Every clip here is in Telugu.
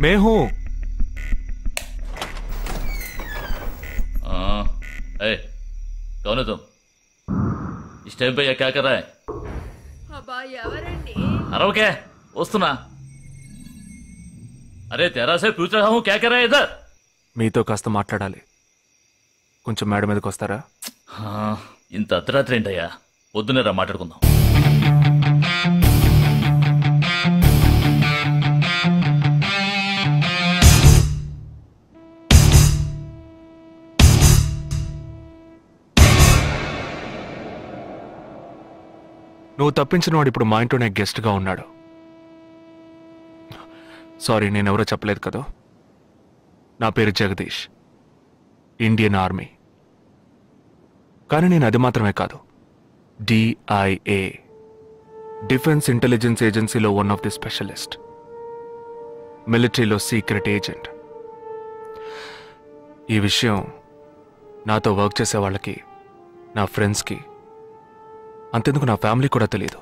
मैं हूं। कौन है तुम? इस टाइम पे ये क्या कर रहा है? अरे क्या वस्तुना? अरे तेरा से पूछ रहा हूँ क्या कर रहा है इधर? మీతో కాస్త మాట్లాడాలి. కొంచెం మేడ మీదకి వస్తారా? ఇంత అర్ధరాత్రి ఏంటయ్యా? పొద్దున్నే రా మాట్లాడుకుందాం. నువ్వు తప్పించిన వాడు ఇప్పుడు మా ఇంట్లోనే గెస్ట్గా ఉన్నాడు. సారీ, నేనెవరో చెప్పలేదు కదా. నా పేరు జగదీష్, ఇండియన్ ఆర్మీ. కానీ నేను అది మాత్రమే కాదు, DIA, డిఫెన్స్ ఇంటెలిజెన్స్ ఏజెన్సీలో వన్ ఆఫ్ ది స్పెషలిస్ట్, మిలిటరీలో సీక్రెట్ ఏజెంట్. ఈ విషయం నాతో వర్క్ చేసే వాళ్ళకి, నా ఫ్రెండ్స్కి, అంతెందుకు నా ఫ్యామిలీ కూడా తెలియదు.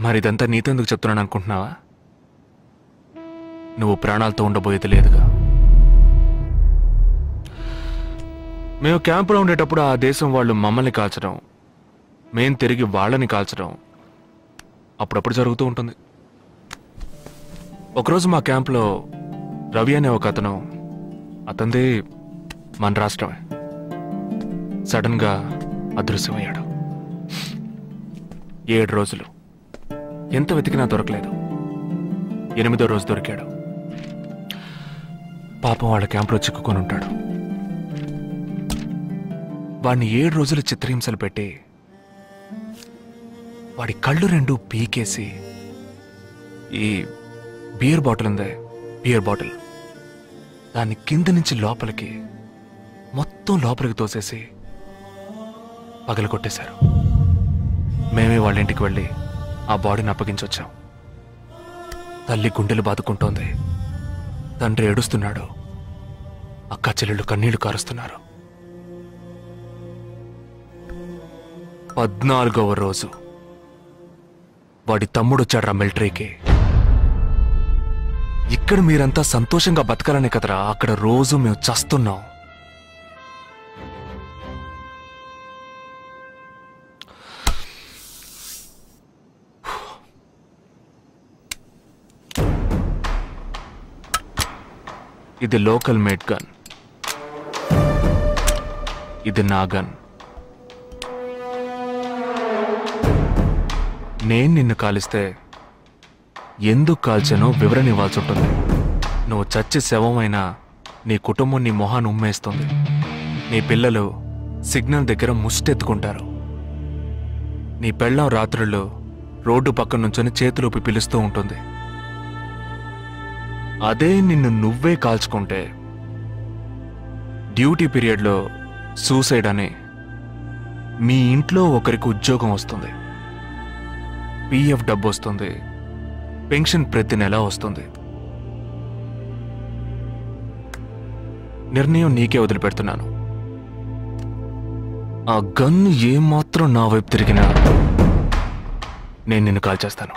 మరి ఇదంతా నీతో ఎందుకు చెప్తున్నాను అనుకుంటున్నావా? నువ్వు ప్రాణాలతో ఉండబోయేది లేదుగా. మేము క్యాంపులో ఉండేటప్పుడు ఆ దేశం వాళ్ళు మమ్మల్ని కాల్చడం, మేం తిరిగి వాళ్ళని కాల్చడం అప్పుడప్పుడు జరుగుతూ ఉంటుంది. ఒకరోజు మా క్యాంప్లో రవి అనే ఒక అతను, అతనిది మన రాష్ట్రమే, సడన్గా అదృశ్యమయ్యాడు. 7 రోజులు ఎంత వెతికినా దొరకలేదు. 8వ రోజు దొరికాడు. పాపం వాళ్ళ క్యాంపులో చిక్కుకొని ఉంటాడు. వాడిని 7 రోజులు చిత్రహింసలు పెట్టి వాడి కళ్ళు 2 పీకేసి ఈ బియర్ బాటిల్ ఉందే, బియర్ బాటిల్, దాన్ని కింద నుంచి లోపలికి మొత్తం లోపలికి తోసేసి పగలు కొట్టేశారు. మేమే వాళ్ళ ఇంటికి వెళ్ళి ఆ బాడీని అప్పగించొచ్చాం. తల్లి గుండెలు బాదుకుంటోంది, తండ్రి ఏడుస్తున్నాడు, అక్క చెల్లెళ్ళు కన్నీళ్లు కారుస్తున్నారు. 14వ రోజు వాడి తమ్ముడు వచ్చాడు రా మిలిటరీకి. ఇక్కడ మీరంతా సంతోషంగా బతకాలనే కదరా అక్కడ రోజు మేము చస్తున్నాం. ఇది లోకల్ మేడ్ గన్, ఇది నా గన్. నేను నిన్ను కాలిస్తే ఎందుకు కాల్చానో వివరణ ఇవ్వాల్సి ఉంటుంది. నువ్వు చచ్చి శవమైనా నీ కుటుంబం నీ మొహాన్ని ఉమ్మేస్తుంది. నీ పిల్లలు సిగ్నల్ దగ్గర ముష్టెత్తుకుంటారు. నీ పెళ్ళాం రాత్రుల్లో రోడ్డు పక్కన నుంచొని చేతులూపి పిలుస్తూ ఉంటుంది. అదే నిన్ను నువ్వే కాల్చుకుంటే డ్యూటీ పీరియడ్లో సూసైడ్ అని మీ ఇంట్లో ఒకరికి ఉద్యోగం వస్తుంది, PF డబ్బు వస్తుంది, పెన్షన్ ప్రతి నెల వస్తుంది. నిర్ణయం నీకే వదిలిపెడుతున్నాను. ఆ గన్ను ఏమాత్రం నా వైపు తిరిగినా నేను నిన్ను కాల్చేస్తాను.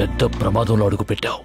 పెద్ద ప్రమాదంలో అడుగు పెట్టావు.